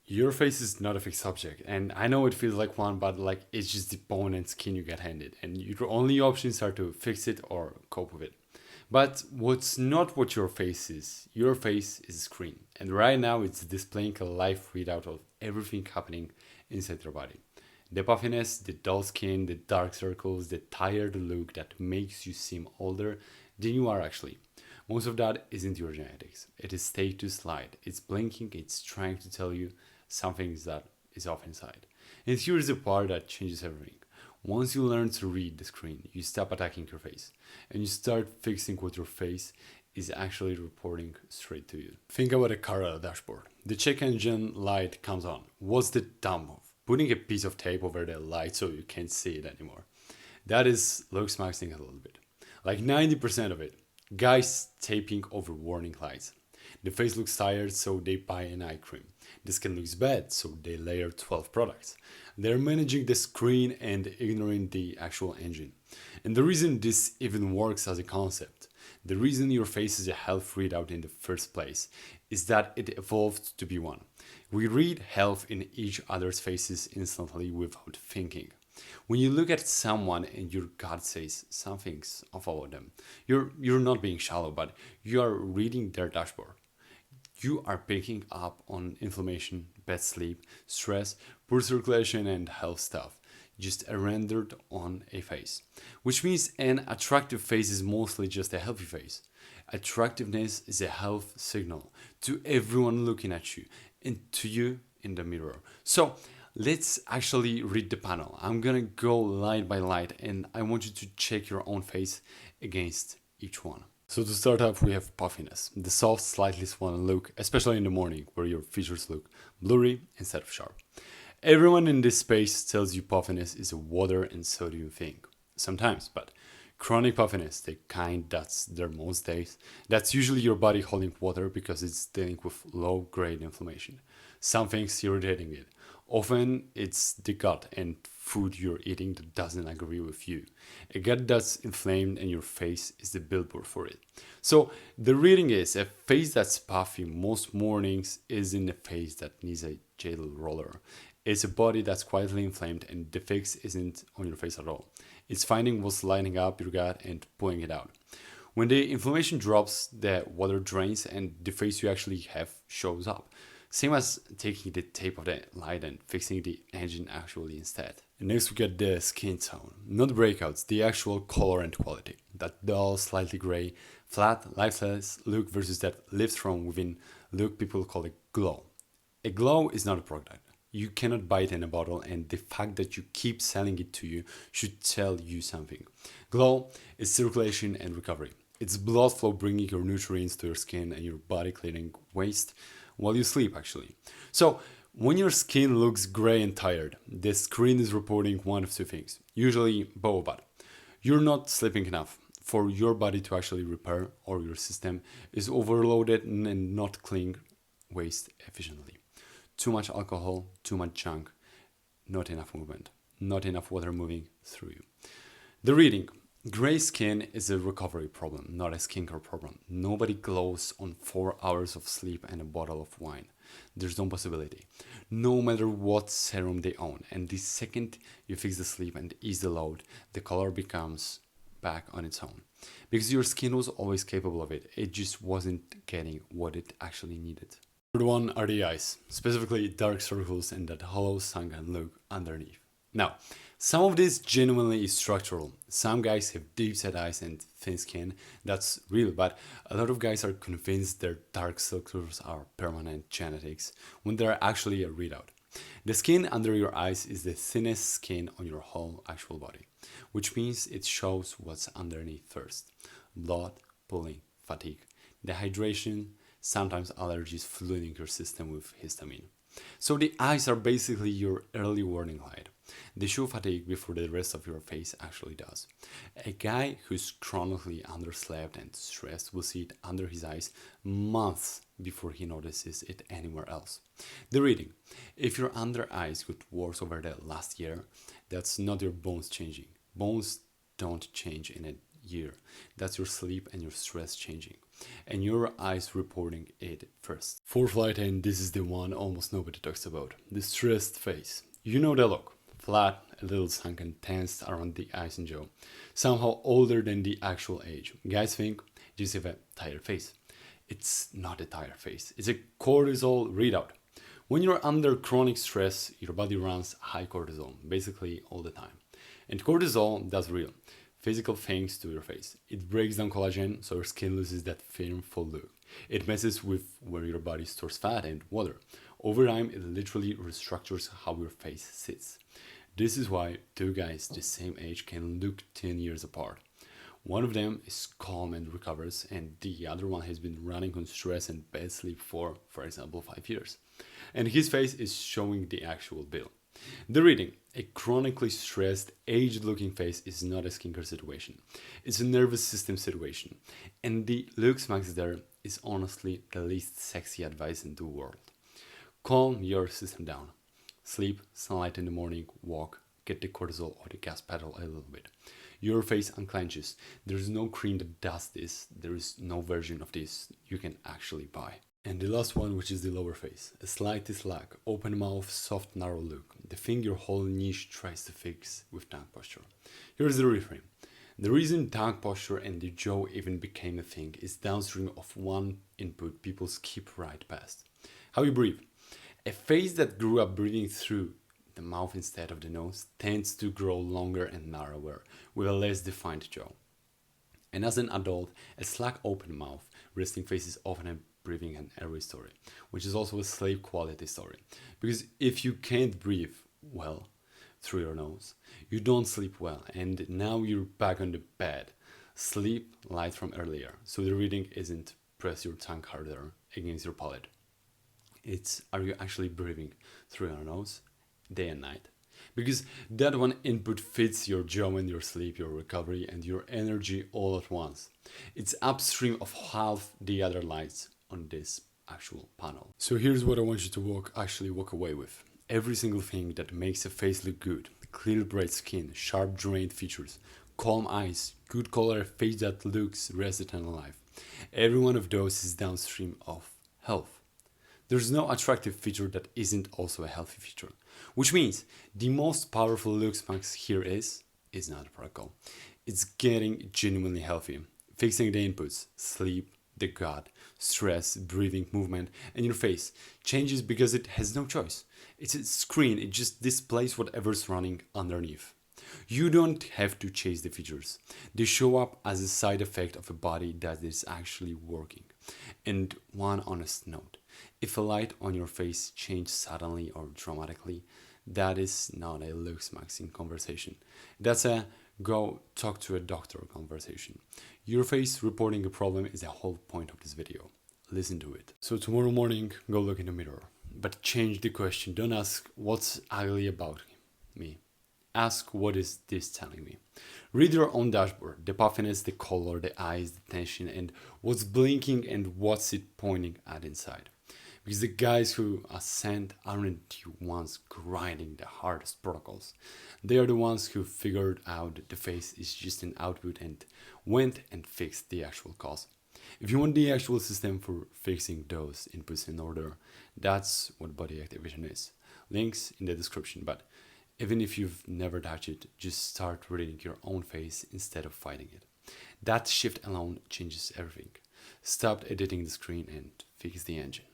Your face is not a fixed object, and I know it feels like one, but like it's just the bone and skin you get handed, and your only options are to fix it or cope with it. But what's not what your face is a screen, and right now it's displaying a live readout of everything happening inside your body. The puffiness, the dull skin, the dark circles, the tired look that makes you seem older than you are actually. Most of that isn't your genetics. It is status light. It's blinking, it's trying to tell you something that is off inside. And here's the part that changes everything. Once you learn to read the screen, you stop attacking your face and you start fixing what your face is actually reporting straight to you. Think about a car dashboard. The check engine light comes on. What's the dumb move? Putting a piece of tape over the light so you can't see it anymore. That is looksmaxing a little bit. Like 90% of it. Guys taping over warning lights. The face looks tired, so they buy an eye cream. The skin looks bad, so they layer 12 products. They're managing the screen and ignoring the actual engine. And the reason this even works as a concept, the reason your face is a health readout in the first place, is that it evolved to be one. We read health in each other's faces instantly without thinking. When you look at someone and your gut says something's off about them, you're not being shallow, but you are reading their dashboard. You are picking up on inflammation, bad sleep, stress, poor circulation, and health stuff, just rendered on a face. Which means an attractive face is mostly just a healthy face. Attractiveness is a health signal to everyone looking at you and to you in the mirror. So let's actually read the panel. I'm gonna go light by light and I want you to check your own face against each one. So to start off, we have puffiness, the soft, slightly swollen look, especially in the morning where your features look blurry instead of sharp. Everyone in this space tells you puffiness is a water and sodium thing. Sometimes, but chronic puffiness, the kind that's there most days, that's usually your body holding water because it's dealing with low-grade inflammation. Something's irritating it. Often it's the gut and food you're eating that doesn't agree with you. A gut that's inflamed and your face is the billboard for it. So the reading is a face that's puffy most mornings isn't a face that needs a jelly roller. It's a body that's quietly inflamed and the fix isn't on your face at all. It's finding what's lining up your gut and pulling it out. When the inflammation drops, the water drains and the face you actually have shows up. Same as taking the tape of the light and fixing the engine actually instead. And next we get the skin tone. Not breakouts, the actual color and quality. That dull, slightly gray, flat, lifeless look versus that lift from within look people call a glow. A glow is not a product. You cannot buy it in a bottle, and the fact that you keep selling it to you should tell you something. Glow is circulation and recovery. It's blood flow bringing your nutrients to your skin and your body clearing waste while you sleep, actually. So, when your skin looks gray and tired, the screen is reporting one of two things, usually both bad. You're not sleeping enough for your body to actually repair, or your system is overloaded and not cleaning waste efficiently. Too much alcohol, too much junk, not enough movement, not enough water moving through you. The reading. Gray skin is a recovery problem, not a skincare problem. Nobody glows on 4 hours of sleep and a bottle of wine. There's no possibility. No matter what serum they own. And the second you fix the sleep and ease the load, the color becomes back on its own. Because your skin was always capable of it. It just wasn't getting what it actually needed. Third one are the eyes, specifically dark circles and that hollow sunken look underneath. Now, some of this genuinely is structural. Some guys have deep set eyes and thin skin, that's real, but a lot of guys are convinced their dark circles are permanent genetics when they're actually a readout. The skin under your eyes is the thinnest skin on your whole actual body, which means it shows what's underneath first. Blood, pulling, fatigue, dehydration, sometimes allergies flooding your system with histamine. So the eyes are basically your early warning light. They show fatigue before the rest of your face actually does. A guy who's chronically underslept and stressed will see it under his eyes months before he notices it anywhere else. The reading. If your under eyes got worse over the last year, that's not your bones changing. Bones don't change in a year. That's your sleep and your stress changing. and your eyes reporting it first. Fourth light, and this is the one almost nobody talks about, the stressed face. You know the look, flat, a little sunken, tensed around the eyes and jaw, somehow older than the actual age. Guys think you just have a tired face. It's not a tired face, it's a cortisol readout. When you're under chronic stress, your body runs high cortisol, basically all the time. And cortisol does real, physical things to your face. It breaks down collagen, so your skin loses that firm, full look. It messes with where your body stores fat and water. Over time, it literally restructures how your face sits. This is why two guys the same age can look 10 years apart. One of them is calm and recovers, and the other one has been running on stress and bad sleep for example, 5 years. And his face is showing the actual bill. The reading, a chronically stressed, aged-looking face is not a skincare situation. It's a nervous system situation. And the looksmax there is honestly the least sexy advice in the world. Calm your system down. Sleep, sunlight in the morning, walk, get the cortisol or the gas pedal a little bit. Your face unclenches. There's no cream that does this. There is no version of this you can actually buy. And the last one, which is the lower face. A slight slack, open mouth, soft, narrow look. The thing your whole niche tries to fix with tongue posture. Here's the reframe. The reason tongue posture and the jaw even became a thing is downstream of one input people skip right past. How you breathe. A face that grew up breathing through the mouth instead of the nose tends to grow longer and narrower with a less defined jaw. And as an adult, a slack open mouth, resting face is often a breathing and airway story, which is also a sleep quality story. Because if you can't breathe well through your nose, you don't sleep well, and now you're back on the bed. Sleep light from earlier, so the reading isn't press your tongue harder against your palate. It's are you actually breathing through your nose day and night? Because that one input fits your jaw and your sleep, your recovery, and your energy all at once. It's upstream of half the other lights on this actual panel. So here's what I want you to walk away with. Every single thing that makes a face look good: clear bright skin, sharp drained features, calm eyes, good color, a face that looks rested and alive. Every one of those is downstream of health. There's no attractive feature that isn't also a healthy feature. Which means the most powerful looksmax here is not a protocol. It's getting genuinely healthy. Fixing the inputs, sleep, the gut, stress, breathing, movement, and your face changes because it has no choice. It's a screen, it just displays whatever's running underneath. You don't have to chase the features. They show up as a side effect of a body that is actually working. And one honest note, if a light on your face changes suddenly or dramatically, that is not a looksmaxing conversation. That's a go talk to a doctor conversation. Your face reporting a problem is the whole point of this video. Listen to it. So tomorrow morning, go look in the mirror. But change the question. Don't ask what's ugly about me. Ask what is this telling me. Read your own dashboard. The puffiness, the color, the eyes, the tension, and what's blinking and what's it pointing at inside. Because the guys who ascend aren't the ones grinding the hardest protocols. They are the ones who figured out that the face is just an output and went and fixed the actual cause. If you want the actual system for fixing those inputs in order, that's what body activation is. Links in the description, but even if you've never touched it, just start reading your own face instead of fighting it. That shift alone changes everything. Stop editing the screen and fix the engine.